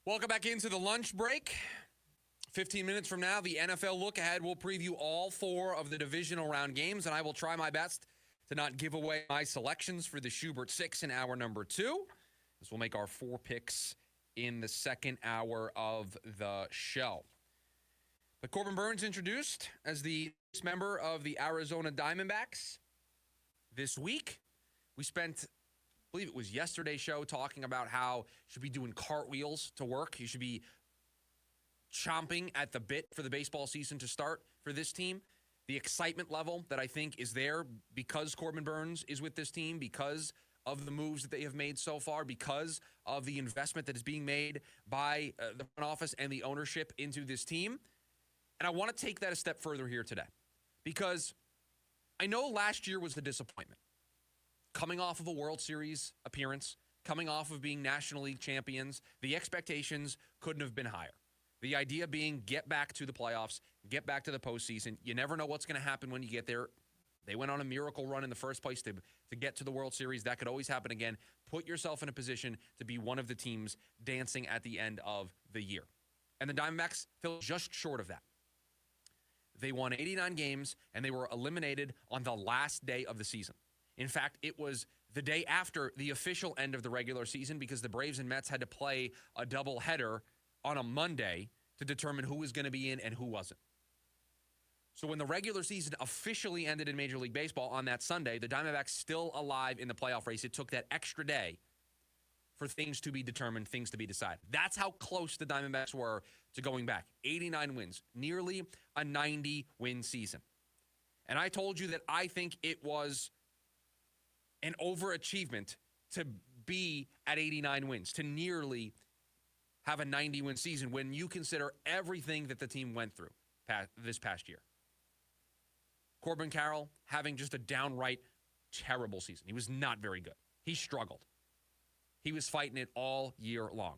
Welcome back into the lunch break. 15 minutes from now, the NFL Look Ahead will preview all 4 of the divisional round games, and I will try my best to not give away my selections for the Schubert 6 in hour number 2. This will make our 4 picks in the second hour of the show. But Corbin Burns introduced as the member of the Arizona Diamondbacks this week. We spent, I believe it was yesterday's show, talking about how you should be doing cartwheels to work. You should be chomping at the bit for the baseball season to start for this team. The excitement level that I think is there because Corbin Burns is with this team, because of the moves that they have made so far, because of the investment that is being made by the front office and the ownership into this team. And I want to take that a step further here today because I know last year was a disappointment. Coming off of a World Series appearance, coming off of being National League champions, the expectations couldn't have been higher. The idea being get back to the playoffs, get back to the postseason. You never know what's going to happen when you get there. They went on a miracle run in the first place to get to the World Series. That could always happen again. Put yourself in a position to be one of the teams dancing at the end of the year. And the Diamondbacks fell just short of that. They won 89 games, and they were eliminated on the last day of the season. In fact, it was the day after the official end of the regular season because the Braves and Mets had to play a doubleheader on a Monday to determine who was going to be in and who wasn't. So when the regular season officially ended in Major League Baseball on that Sunday, the Diamondbacks still alive in the playoff race. It took that extra day for things to be determined, things to be decided. That's how close the Diamondbacks were to going back. 89 wins, nearly a 90-win season. And I told you that I think it was an overachievement to be at 89 wins, to nearly have a 90-win season when you consider everything that the team went through this past year. Corbin Carroll having just a downright terrible season. He was not very good. He struggled. He was fighting it all year long.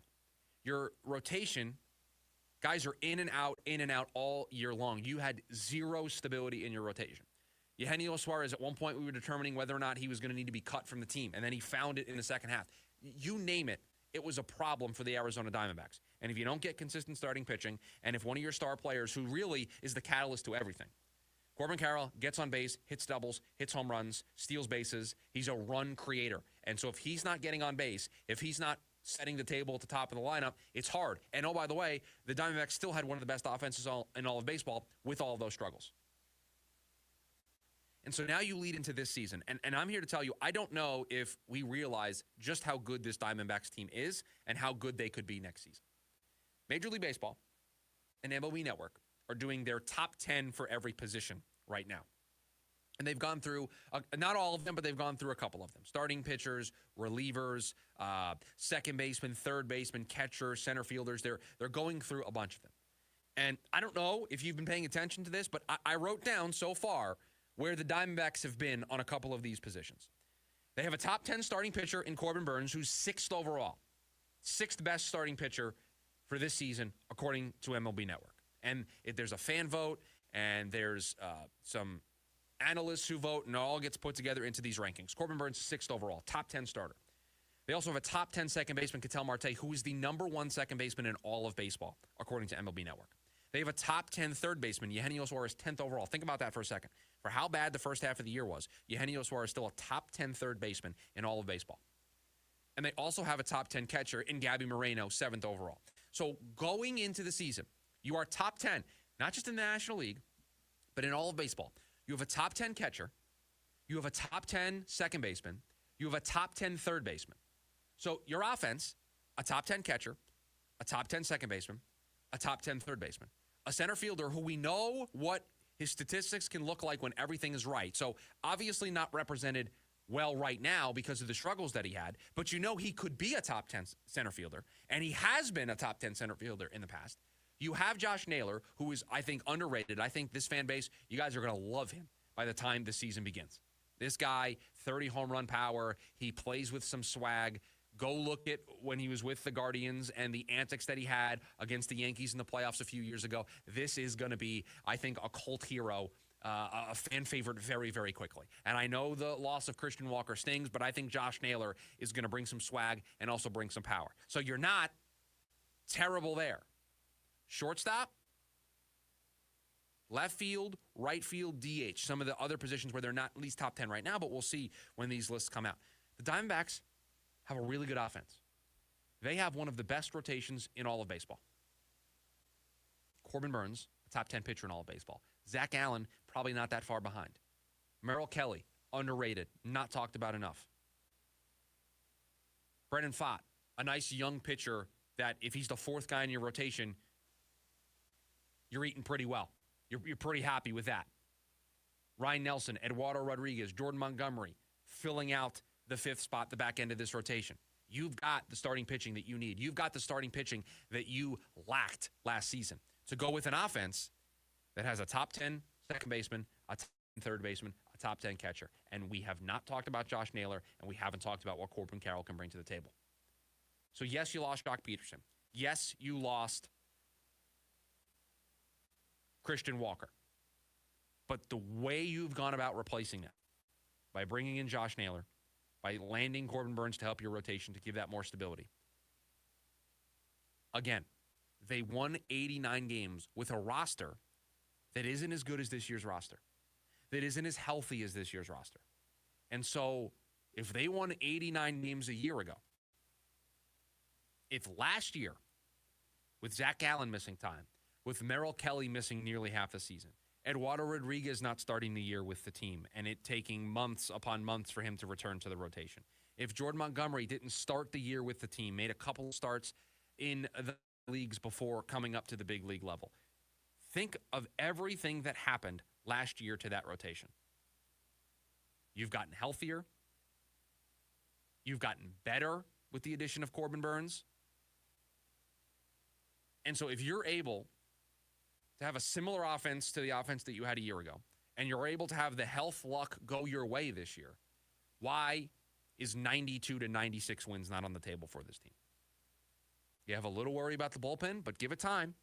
Your rotation, guys are in and out all year long. You had zero stability in your rotation. Eugenio Suarez, at one point we were determining whether or not he was going to need to be cut from the team, and then he found it in the second half. You name it. It was a problem for the Arizona Diamondbacks. And if you don't get consistent starting pitching, and if one of your star players, who really is the catalyst to everything, Corbin Carroll gets on base, hits doubles, hits home runs, steals bases, he's a run creator. And so if he's not getting on base, if he's not setting the table at the top of the lineup, it's hard. And oh, by the way, the Diamondbacks still had one of the best offenses in all of baseball with all of those struggles. And so now you lead into this season. And I'm here to tell you, I don't know if we realize just how good this Diamondbacks team is and how good they could be next season. Major League Baseball and MLB Network are doing their top 10 for every position right now. And they've gone through, not all of them, but they've gone through a couple of them. Starting pitchers, relievers, second baseman, third baseman, catcher, center fielders. They're going through a bunch of them. And I don't know if you've been paying attention to this, but I wrote down so far where the Diamondbacks have been on a couple of these positions. They have a top 10 starting pitcher in Corbin Burns, who's 6th overall. 6th best starting pitcher for this season, according to MLB Network. And there's a fan vote, and there's some analysts who vote, and it all gets put together into these rankings. Corbin Burns, 6th overall, top 10 starter. They also have a top 10 second baseman, Ketel Marte, who is the number 1 second baseman in all of baseball, according to MLB Network. They have a top 10 third baseman, Eugenio Suarez, 10th overall. Think about that for a second. For how bad the first half of the year was, Eugenio Suarez is still a top 10 third baseman in all of baseball. And they also have a top 10 catcher in Gabby Moreno, 7th overall. So going into the season, you are top 10, not just in the National League, but in all of baseball. You have a top 10 catcher. You have a top 10 second baseman. You have a top 10 third baseman. So your offense, a top 10 catcher, a top 10 second baseman, a top 10 third baseman, a center fielder who we know what his statistics can look like when everything is right. So obviously not represented well right now because of the struggles that he had, but you know he could be a top 10 center fielder, and he has been a top 10 center fielder in the past. You have Josh Naylor, who is, I think, underrated. I think this fan base, you guys are going to love him by the time the season begins. This guy, 30 home run power. He plays with some swag. Go look at when he was with the Guardians and the antics that he had against the Yankees in the playoffs a few years ago. This is going to be, I think, a cult hero, a fan favorite very, very quickly. And I know the loss of Christian Walker stings, but I think Josh Naylor is going to bring some swag and also bring some power. So you're not terrible there. Shortstop, left field, right field, DH. Some of the other positions where they're not at least top 10 right now, but we'll see when these lists come out. The Diamondbacks have a really good offense. They have one of the best rotations in all of baseball. Corbin Burns, a top 10 pitcher in all of baseball. Zach Allen, probably not that far behind. Merrill Kelly, underrated, not talked about enough. Brendan Pfaadt, a nice young pitcher that if he's the fourth guy in your rotation, you're eating pretty well. You're pretty happy with that. Ryan Nelson, Eduardo Rodriguez, Jordan Montgomery, filling out the fifth spot, the back end of this rotation. You've got the starting pitching that you need. You've got the starting pitching that you lacked last season to go with an offense that has a top 10 second baseman, a top 10 third baseman, a top 10 catcher. And we have not talked about Josh Naylor, and we haven't talked about what Corbin Carroll can bring to the table. So, yes, you lost Jock Peterson. Yes, you lost Christian Walker. But the way you've gone about replacing that, by bringing in Josh Naylor, by landing Corbin Burns to help your rotation to give that more stability. Again, they won 89 games with a roster that isn't as good as this year's roster, that isn't as healthy as this year's roster. And so if they won 89 games a year ago, if last year, with Zach Allen missing time, with Merrill Kelly missing nearly half the season, Eduardo Rodriguez not starting the year with the team, and it taking months upon months for him to return to the rotation. If Jordan Montgomery didn't start the year with the team, made a couple of starts in the leagues before coming up to the big league level. Think of everything that happened last year to that rotation. You've gotten healthier. You've gotten better with the addition of Corbin Burns. And so if you're able to have a similar offense to the offense that you had a year ago, and you're able to have the health luck go your way this year, why is 92 to 96 wins not on the table for this team? You have a little worry about the bullpen, but give it time.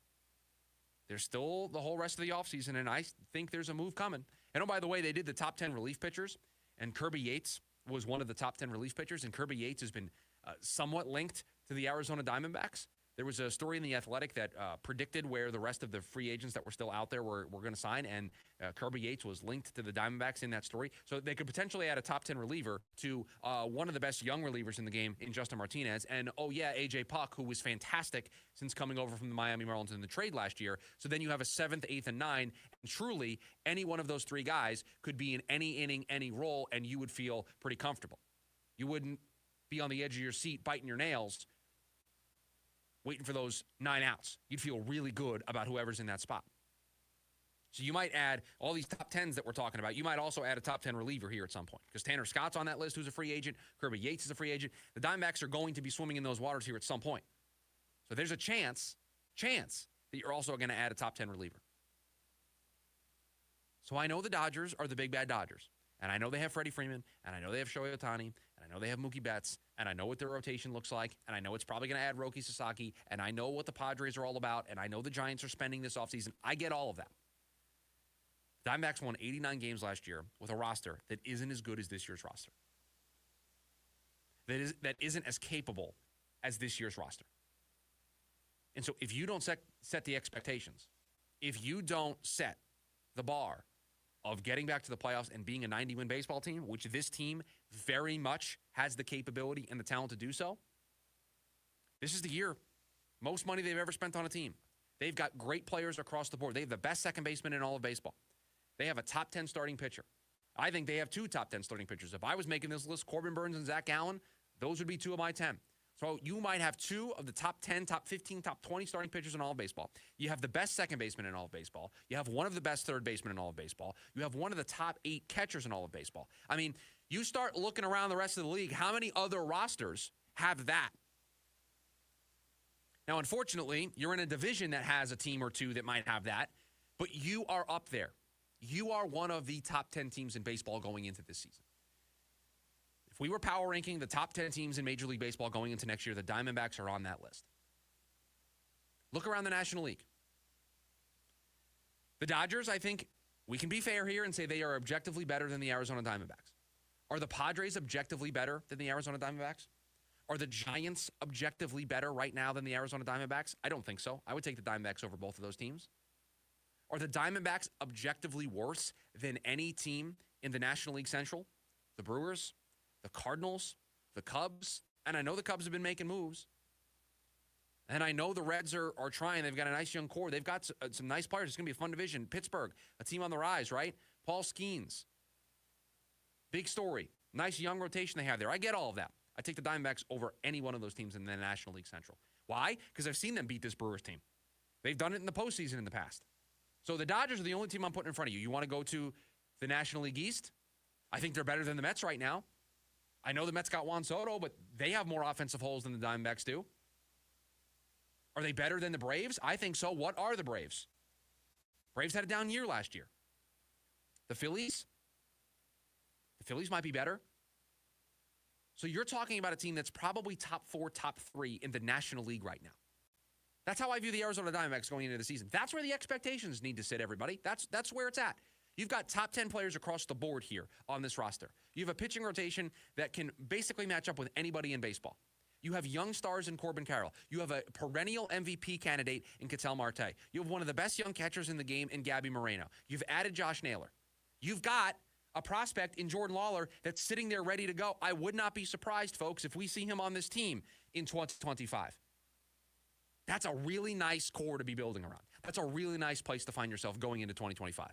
There's still the whole rest of the offseason, and I think there's a move coming. And oh, by the way, they did the top 10 relief pitchers, and Kirby Yates was one of the top 10 relief pitchers, and Kirby Yates has been somewhat linked to the Arizona Diamondbacks. There was a story in The Athletic that predicted where the rest of the free agents that were still out there were going to sign, and Kirby Yates was linked to the Diamondbacks in that story. So they could potentially add a top 10 reliever to one of the best young relievers in the game in Justin Martinez. And, oh, yeah, A.J. Puck, who was fantastic since coming over from the Miami Marlins in the trade last year. So then you have a 7th, 8th, and 9. And truly, any one of those three guys could be in any inning, any role, and you would feel pretty comfortable. You wouldn't be on the edge of your seat biting your nails waiting for those 9 outs. You'd feel really good about whoever's in that spot. So you might add all these top 10s that we're talking about. You might also add a top 10 reliever here at some point, because Tanner Scott's on that list, who's a free agent. Kirby Yates is a free agent. The Diamondbacks are going to be swimming in those waters here at some point. So there's a chance that you're also going to add a top 10 reliever. So I know the Dodgers are the big bad Dodgers. And I know they have Freddie Freeman, and I know they have Shohei Ohtani, and I know they have Mookie Betts, and I know what their rotation looks like, and I know it's probably going to add Roki Sasaki, and I know what the Padres are all about, and I know the Giants are spending this offseason. I get all of that. Diamondbacks won 89 games last year with a roster that isn't as good as this year's roster. That isn't as capable as this year's roster. And so if you don't set the expectations, if you don't set the bar of getting back to the playoffs and being a 90-win baseball team, which this team very much has the capability and the talent to do so, this is the year. Most money they've ever spent on a team. They've got great players across the board. They have the best second baseman in all of baseball. They have a top 10 starting pitcher. I think they have 2 top 10 starting pitchers. If I was making this list, Corbin Burns and Zach Allen, those would be 2 of my 10. So you might have 2 of the top 10, top 15, top 20 starting pitchers in all of baseball. You have the best second baseman in all of baseball. You have one of the best third basemen in all of baseball. You have one of the top 8 catchers in all of baseball. I mean, you start looking around the rest of the league, how many other rosters have that? Now, unfortunately, you're in a division that has a team or 2 that might have that, but you are up there. You are one of the top 10 teams in baseball going into this season. If we were power ranking the top 10 teams in Major League Baseball going into next year, the Diamondbacks are on that list. Look around the National League. The Dodgers, I think we can be fair here and say they are objectively better than the Arizona Diamondbacks. Are the Padres objectively better than the Arizona Diamondbacks? Are the Giants objectively better right now than the Arizona Diamondbacks? I don't think so. I would take the Diamondbacks over both of those teams. Are the Diamondbacks objectively worse than any team in the National League Central? The Brewers, the Cardinals, the Cubs, and I know the Cubs have been making moves. And I know the Reds are trying. They've got a nice young core. They've got some nice players. It's going to be a fun division. Pittsburgh, a team on the rise, right? Paul Skeens. Big story. Nice young rotation they have there. I get all of that. I take the Diamondbacks over any one of those teams in the National League Central. Why? Because I've seen them beat this Brewers team. They've done it in the postseason in the past. So the Dodgers are the only team I'm putting in front of you. You want to go to the National League East? I think they're better than the Mets right now. I know the Mets got Juan Soto, but they have more offensive holes than the Diamondbacks do. Are they better than the Braves? I think so. What are the Braves? Braves had a down year last year. The Phillies? The Phillies might be better. So you're talking about a team that's probably top 4, top 3 in the National League right now. That's how I view the Arizona Diamondbacks going into the season. That's where the expectations need to sit, everybody. That's where it's at. You've got top 10 players across the board here on this roster. You have a pitching rotation that can basically match up with anybody in baseball. You have young stars in Corbin Carroll. You have a perennial MVP candidate in Ketel Marte. You have one of the best young catchers in the game in Gabby Moreno. You've added Josh Naylor. You've got a prospect in Jordan Lawler that's sitting there ready to go. I would not be surprised, folks, if we see him on this team in 2025. That's a really nice core to be building around. That's a really nice place to find yourself going into 2025.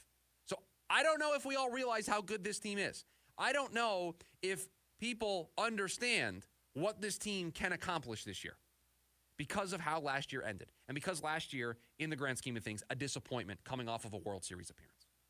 So I don't know if we all realize how good this team is. I don't know if people understand what this team can accomplish this year because of how last year ended. And because last year, in the grand scheme of things, a disappointment coming off of a World Series appearance.